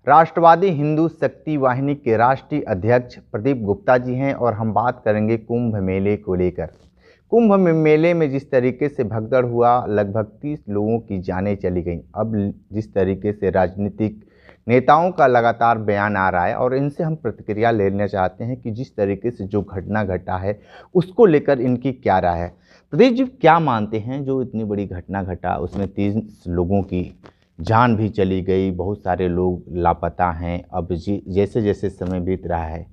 राष्ट्रवादी हिंदू शक्ति वाहिनी के राष्ट्रीय अध्यक्ष प्रदीप गुप्ता जी हैं और हम बात करेंगे कुंभ मेले को लेकर। कुंभ मेले में जिस तरीके से भगदड़ हुआ, लगभग 30 लोगों की जानें चली गईं। अब जिस तरीके से राजनीतिक नेताओं का लगातार बयान आ रहा है और इनसे हम प्रतिक्रिया लेना चाहते हैं कि जिस तरीके से जो घटना घटा है उसको लेकर इनकी क्या राय है। प्रदीप जी, क्या मानते हैं जो इतनी बड़ी घटना घटा उसमें 30 लोगों की जान भी चली गई, बहुत सारे लोग लापता हैं। अब जैसे जैसे समय बीत रहा है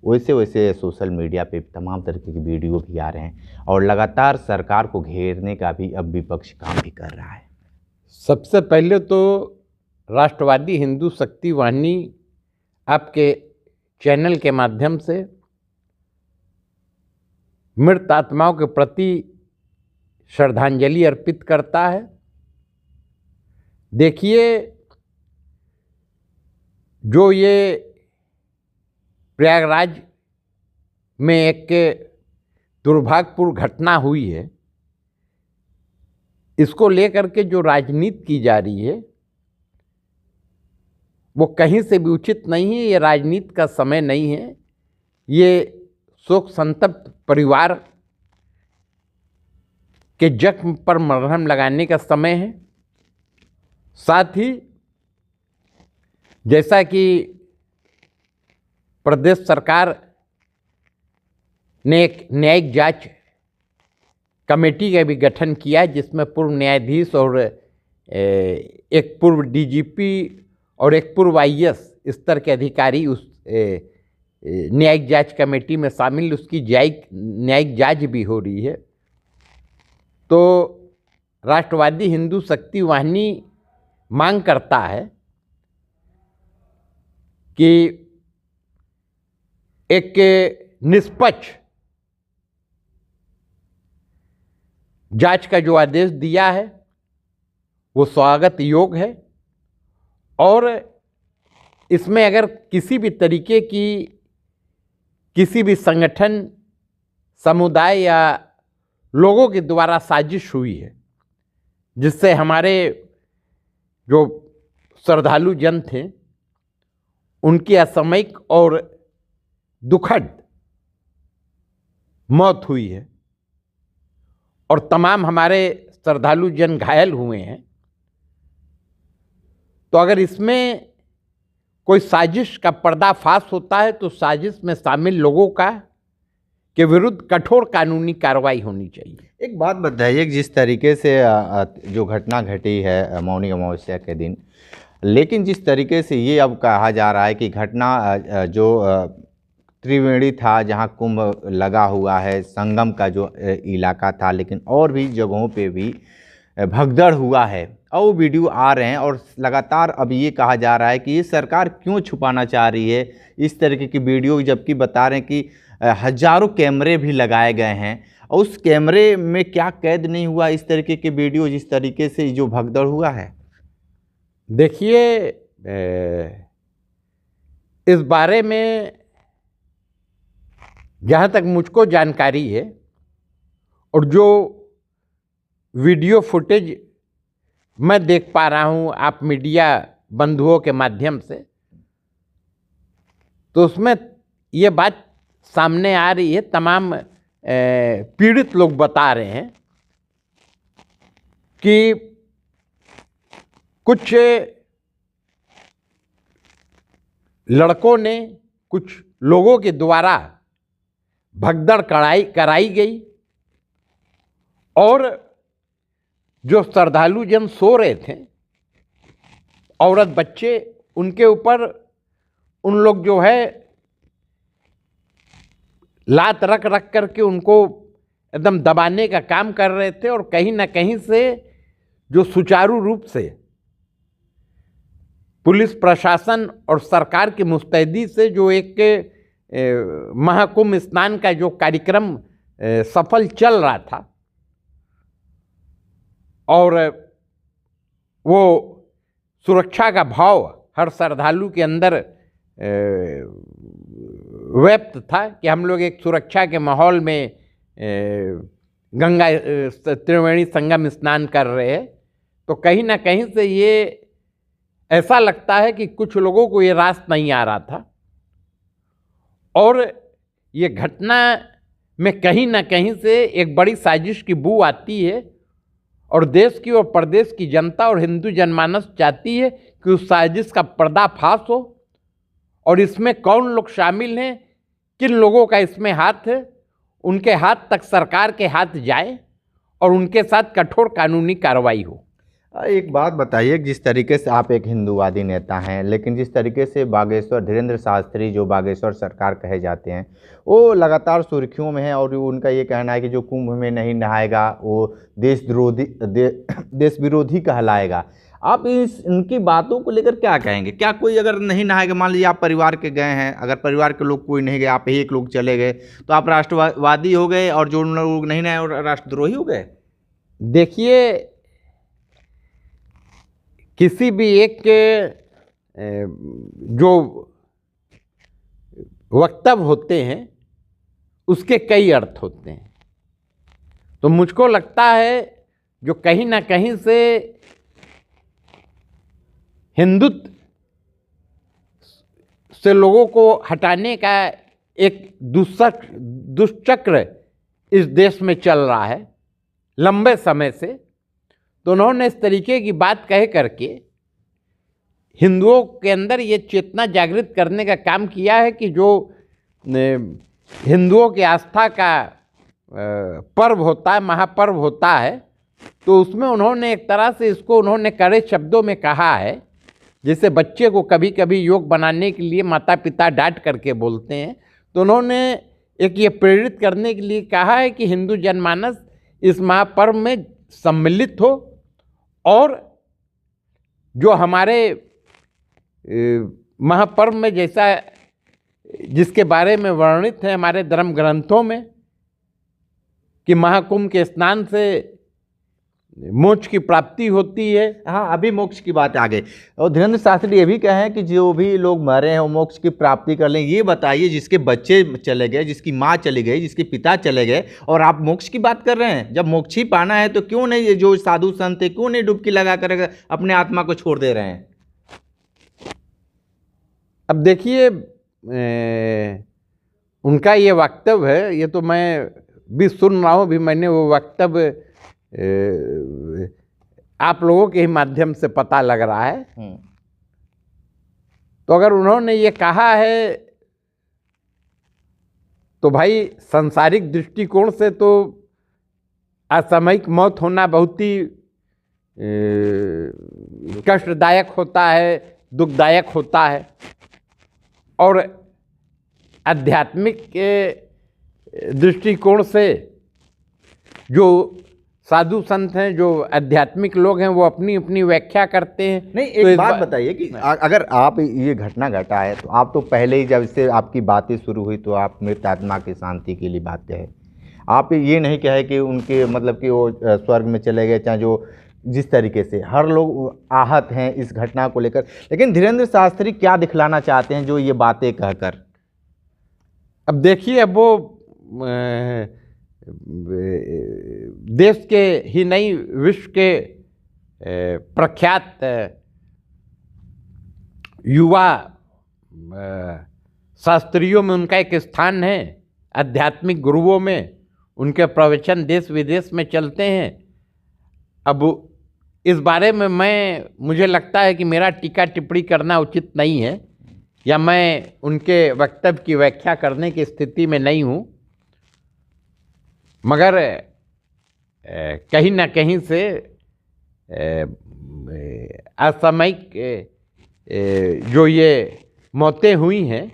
वैसे वैसे सोशल मीडिया पे तमाम तरीके के वीडियो भी आ रहे हैं और लगातार सरकार को घेरने का भी अब विपक्ष काम भी कर रहा है। सबसे पहले तो राष्ट्रवादी हिंदू शक्ति वाहिनी आपके चैनल के माध्यम से मृत आत्माओं के प्रति श्रद्धांजलि अर्पित करता है। देखिए, जो ये प्रयागराज में एक दुर्भाग्यपूर्ण घटना हुई है, इसको लेकर के जो राजनीति की जा रही है वो कहीं से भी उचित नहीं है। ये राजनीति का समय नहीं है, ये शोक संतप्त परिवार के जख्म पर मरहम लगाने का समय है। साथ ही जैसा कि प्रदेश सरकार ने एक न्यायिक जांच कमेटी का भी गठन किया, जिसमें पूर्व न्यायाधीश और एक पूर्व डीजीपी और एक पूर्व आईएएस स्तर के अधिकारी उस न्यायिक जांच कमेटी में शामिल, उसकी न्यायिक जांच भी हो रही है। तो राष्ट्रवादी हिंदू शक्ति वाहिनी मांग करता है कि एक निष्पक्ष जांच का जो आदेश दिया है वो स्वागत योग्य है और इसमें अगर किसी भी तरीके की किसी भी संगठन, समुदाय या लोगों के द्वारा साजिश हुई है जिससे हमारे जो श्रद्धालु जन थे उनकी असामयिक और दुखद मौत हुई है और तमाम हमारे श्रद्धालु जन घायल हुए हैं, तो अगर इसमें कोई साजिश का पर्दाफाश होता है तो साजिश में शामिल लोगों के विरुद्ध कठोर कानूनी कार्रवाई होनी चाहिए। एक बात बताइए, जिस तरीके से जो घटना घटी है मौनी अमावस्या के दिन, लेकिन जिस तरीके से ये अब कहा जा रहा है कि घटना जो त्रिवेणी था जहां कुंभ लगा हुआ है, संगम का जो इलाका था, लेकिन और भी जगहों पे भी भगदड़ हुआ है और वो वीडियो आ रहे हैं और लगातार अब ये कहा जा रहा है कि ये सरकार क्यों छुपाना चाह रही है इस तरीके की वीडियो, जबकि बता रहे हैं कि हजारों कैमरे भी लगाए गए हैं और उस कैमरे में क्या कैद नहीं हुआ इस तरीके के वीडियो जिस तरीके से जो भगदड़ हुआ है। देखिए, इस बारे में जहाँ तक मुझको जानकारी है और जो वीडियो फुटेज मैं देख पा रहा हूँ आप मीडिया बंधुओं के माध्यम से, तो उसमें ये बात सामने आ रही है, तमाम पीड़ित लोग बता रहे हैं कि कुछ लड़कों ने, कुछ लोगों के द्वारा भगदड़ कराई गई और जो श्रद्धालु जन सो रहे थे, औरत बच्चे, उनके ऊपर उन लोग जो है लात रख करके उनको एकदम दबाने का काम कर रहे थे और कहीं ना कहीं से जो सुचारू रूप से पुलिस प्रशासन और सरकार की मुस्तैदी से जो एक महाकुंभ स्नान का जो कार्यक्रम सफल चल रहा था और वो सुरक्षा का भाव हर श्रद्धालु के अंदर व्यक्त था कि हम लोग एक सुरक्षा के माहौल में गंगा त्रिवेणी संगम स्नान कर रहे हैं, तो कहीं ना कहीं से ये ऐसा लगता है कि कुछ लोगों को ये रास नहीं आ रहा था और ये घटना में कहीं ना कहीं से एक बड़ी साजिश की बू आती है और देश की और प्रदेश की जनता और हिंदू जनमानस चाहती है कि उस साजिश का पर्दाफाश हो और इसमें कौन लोग शामिल हैं, किन लोगों का इसमें हाथ है, उनके हाथ तक सरकार के हाथ जाए और उनके साथ कठोर कानूनी कार्रवाई हो। एक बात बताइए, जिस तरीके से आप एक हिंदूवादी नेता हैं, लेकिन जिस तरीके से बागेश्वर धीरेन्द्र शास्त्री जो बागेश्वर सरकार कहे जाते हैं वो लगातार सुर्खियों में है और उनका ये कहना है कि जो कुंभ में नहीं नहाएगा वो देश विरोधी कहलाएगा। आप इनकी बातों को लेकर क्या कहेंगे? क्या कोई अगर नहीं नहाएगा, मान लीजिए आप परिवार के गए हैं, अगर परिवार के लोग कोई नहीं गए, आप ही एक लोग चले गए, तो आप राष्ट्रवादी हो गए और जो लोग नहीं नहाए और राष्ट्रद्रोही हो गए? देखिए, किसी भी एक जो वक्तव्य होते हैं उसके कई अर्थ होते हैं, तो मुझको लगता है जो कहीं ना कहीं से हिंदुत्व से लोगों को हटाने का एक दुष्चक्र इस देश में चल रहा है लंबे समय से, तो उन्होंने इस तरीके की बात कह करके हिंदुओं के अंदर ये चेतना जागृत करने का काम किया है कि जो हिंदुओं की आस्था का पर्व होता है, महापर्व होता है, तो उसमें उन्होंने एक तरह से इसको उन्होंने कड़े शब्दों में कहा है। जैसे बच्चे को कभी कभी योग बनाने के लिए माता पिता डांट करके बोलते हैं, तो उन्होंने एक ये प्रेरित करने के लिए कहा है कि हिंदू जनमानस इस महापर्व में सम्मिलित हो और जो हमारे महापर्व में जैसा जिसके बारे में वर्णित है हमारे धर्म ग्रंथों में कि महाकुंभ के स्नान से मोक्ष की प्राप्ति होती है। हाँ, अभी मोक्ष की बात आ गई और धीरेन्द्र शास्त्री ये भी कहें कि जो भी लोग मरे हैं वो मोक्ष की प्राप्ति कर लें। ये बताइए, जिसके बच्चे चले गए, जिसकी माँ चली गई, जिसके पिता चले गए और आप मोक्ष की बात कर रहे हैं? जब मोक्ष ही पाना है तो क्यों नहीं, ये जो साधु संत है क्यों नहीं डुबकी लगा कर अपने आत्मा को छोड़ दे रहे हैं? अब देखिए, उनका ये वक्तव्य है, ये तो मैं भी सुन रहा हूँ, भी मैंने वो वक्तव्य आप लोगों के ही माध्यम से पता लग रहा है। तो अगर उन्होंने ये कहा है तो भाई सांसारिक दृष्टिकोण से तो असामयिक मौत होना बहुत ही कष्टदायक होता है, दुखदायक होता है, और आध्यात्मिक दृष्टिकोण से जो साधु संत हैं, जो आध्यात्मिक लोग हैं, वो अपनी अपनी व्याख्या करते हैं। नहीं, एक बात बताइए कि अगर आप ये घटना घटा है तो आप तो पहले ही जब इससे आपकी बातें शुरू हुई तो आप मृत आत्मा की शांति के लिए बात कहे, आप ये नहीं कहे कि उनके मतलब कि वो स्वर्ग में चले गए, चाहे जो जिस तरीके से हर लोग आहत हैं इस घटना को लेकर। लेकिन धीरेन्द्र शास्त्री क्या दिखलाना चाहते हैं जो ये बातें कहकर? अब देखिए, अब वो देश के ही नहीं विश्व के प्रख्यात युवा शास्त्रियों में उनका एक स्थान है, आध्यात्मिक गुरुओं में उनके प्रवचन देश विदेश में चलते हैं। अब इस बारे में मुझे लगता है कि मेरा टीका टिप्पणी करना उचित नहीं है या मैं उनके वक्तव्य की व्याख्या करने की स्थिति में नहीं हूँ, मगर कहीं ना कहीं से असामयिक जो ये मौतें हुई हैं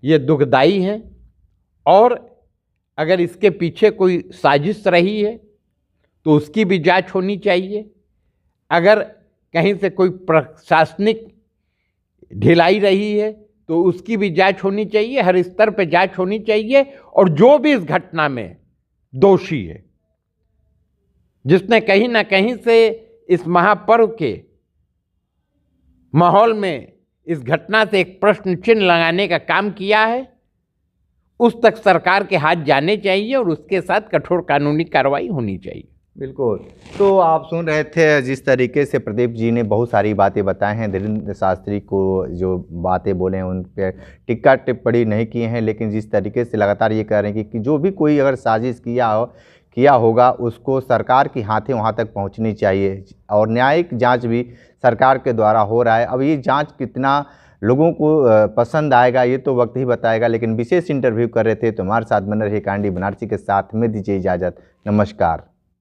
ये दुखदाई हैं, और अगर इसके पीछे कोई साजिश रही है तो उसकी भी जांच होनी चाहिए। अगर कहीं से कोई प्रशासनिक ढिलाई रही है तो उसकी भी जांच होनी चाहिए, हर स्तर पर जांच होनी चाहिए। और जो भी इस घटना में दोषी है, जिसने कहीं ना कहीं से इस महापर्व के माहौल में इस घटना से एक प्रश्न चिन्ह लगाने का काम किया है, उस तक सरकार के हाथ जाने चाहिए और उसके साथ कठोर कानूनी कार्रवाई होनी चाहिए। बिल्कुल। तो आप सुन रहे थे जिस तरीके से प्रदीप जी ने बहुत सारी बातें बताए हैं, धीरेन्द्र शास्त्री को जो बातें बोले हैं उन पे टिक्का टिप्पणी नहीं किए हैं, लेकिन जिस तरीके से लगातार ये कह रहे हैं कि जो भी कोई अगर साजिश किया होगा उसको सरकार की हाथें वहाँ तक पहुँचनी चाहिए और न्यायिक जांच भी सरकार के द्वारा हो रहा है। अब ये जांच कितना लोगों को पसंद आएगा ये तो वक्त ही बताएगा, लेकिन विशेष इंटरव्यू कर रहे थे तो हमारे साथ बने रहे कांडी बनारसी के साथ में दीजिए इजाज़त। नमस्कार।